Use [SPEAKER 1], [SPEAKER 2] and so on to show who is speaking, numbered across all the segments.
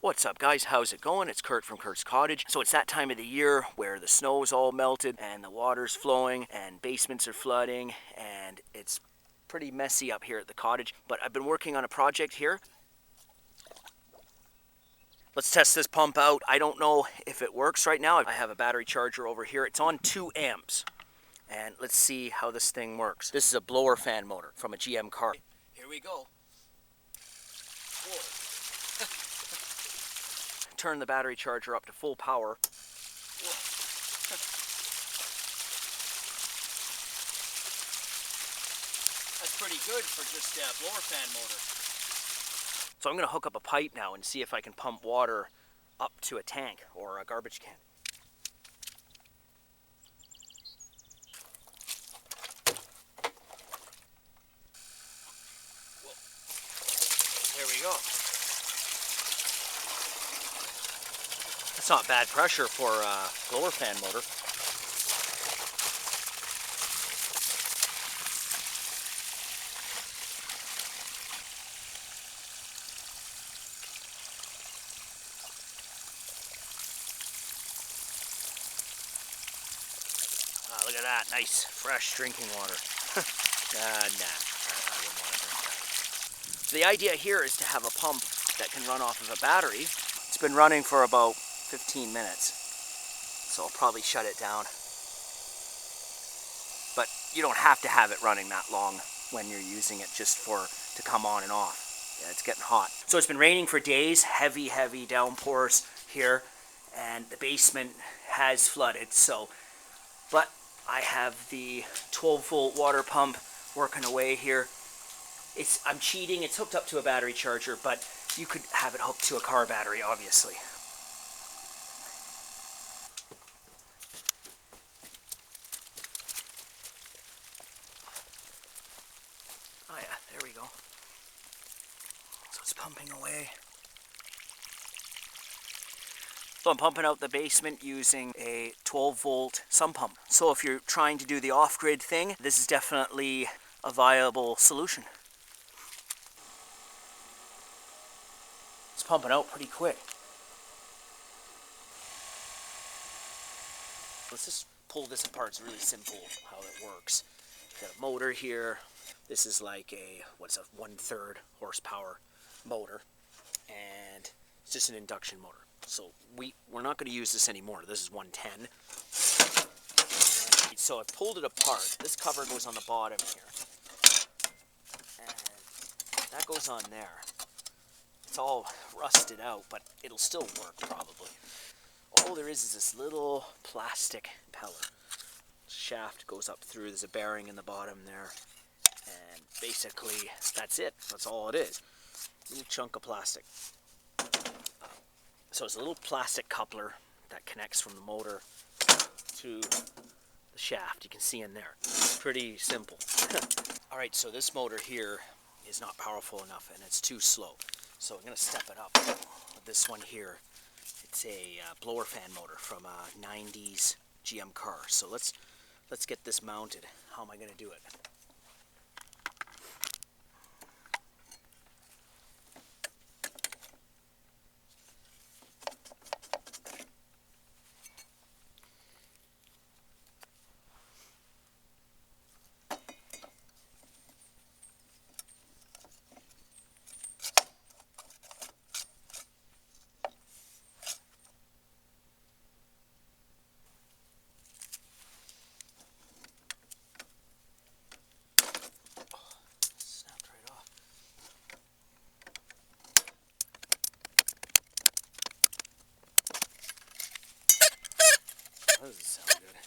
[SPEAKER 1] What's up, guys? How's it going? It's Kurt from Kurt's Cottage. So it's that time of the year where the snow's all melted and the water's flowing and basements are flooding and it's pretty messy up here at the cottage. But I've been working on a project here. Let's test this pump out. I don't know if it works right now. I have a battery charger over here. It's on 2 amps. And let's see how this thing works. This is a blower fan motor from a GM car. Here we go. Whoa. Turn the battery charger up to full power. That's pretty good for just a blower fan motor. So I'm going to hook up a pipe now and see if I can pump water up to a tank or a garbage can. Whoa. There we go. That's not bad pressure for a blower fan motor. Look at that, nice, fresh drinking water. Nah, I wouldn't want to drink that. So the idea here is to have a pump that can run off of a battery. It's been running for about 15 minutes, so I'll probably shut it down. But you don't have to have it running that long when you're using it just to come on and off. Yeah, it's getting hot. So it's been raining for days, heavy downpours here, and the basement has flooded. But I have the 12-volt water pump working away here. I'm cheating, it's hooked up to a battery charger, but you could have it hooked to a car battery, obviously. Oh yeah, there we go. So it's pumping away. So I'm pumping out the basement using a 12-volt sump pump. So if you're trying to do the off-grid thing, this is definitely a viable solution. It's pumping out pretty quick. Let's just pull this apart. It's really simple how it works. Got a motor here. This is like a 1/3 horsepower motor, and it's just an induction motor. So we're not going to use this anymore. This is 110. So I've pulled it apart. This cover goes on the bottom here, and that goes on there. It's all rusted out, but it'll still work probably. All there is this little plastic impeller. Shaft goes up through. There's a bearing in the bottom there, and basically that's it. That's all it is. Little chunk of plastic. So it's a little plastic coupler that connects from the motor to the shaft. You can see in there. Pretty simple. Alright, so this motor here is not powerful enough and it's too slow. So I'm going to step it up with this one here. It's a blower fan motor from a 90s GM car. So let's get this mounted. How am I going to do it? That doesn't sound good.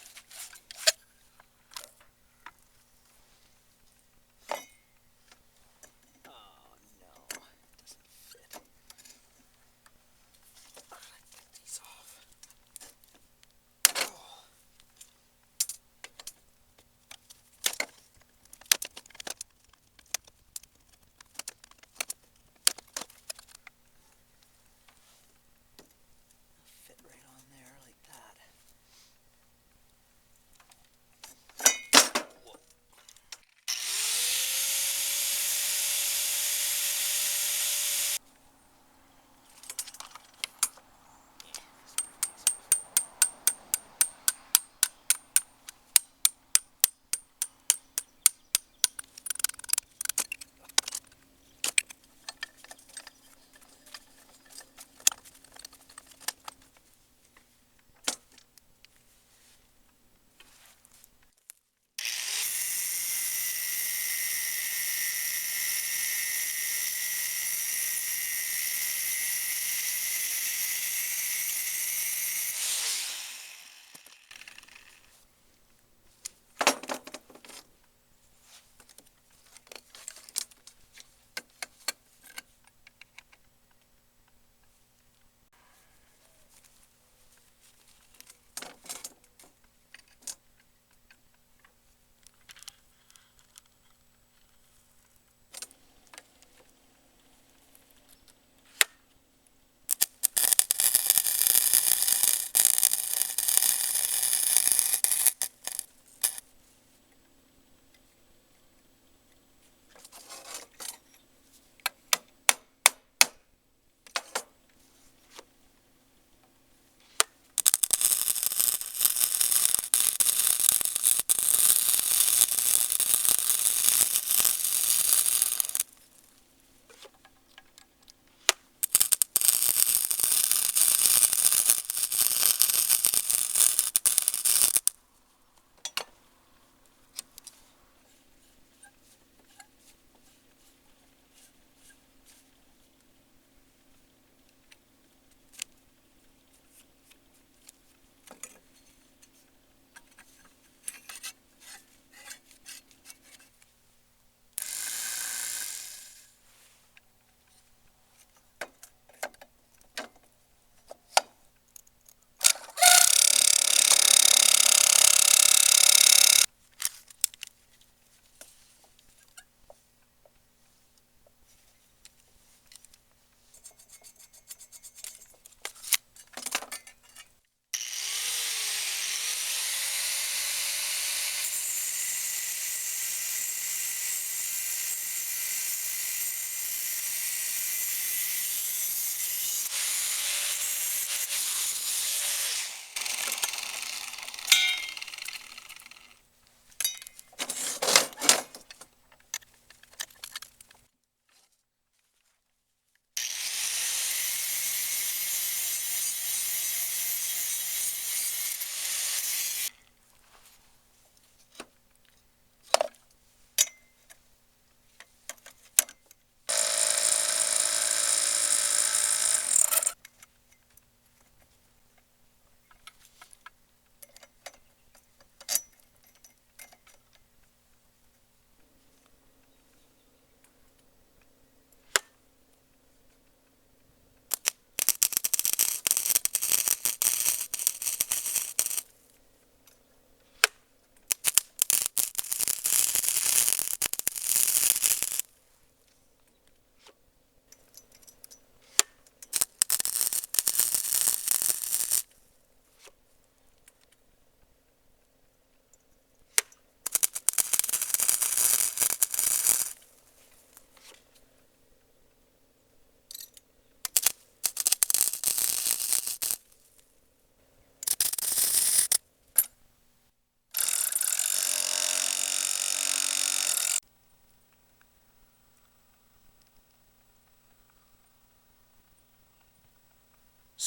[SPEAKER 1] Oh no, it doesn't fit. Get these off. Oh. Fit right on there like that.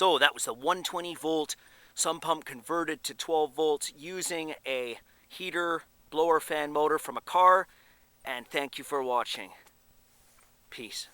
[SPEAKER 1] So that was a 120 volt sump pump converted to 12 volts using a heater blower fan motor from a car. And thank you for watching. Peace.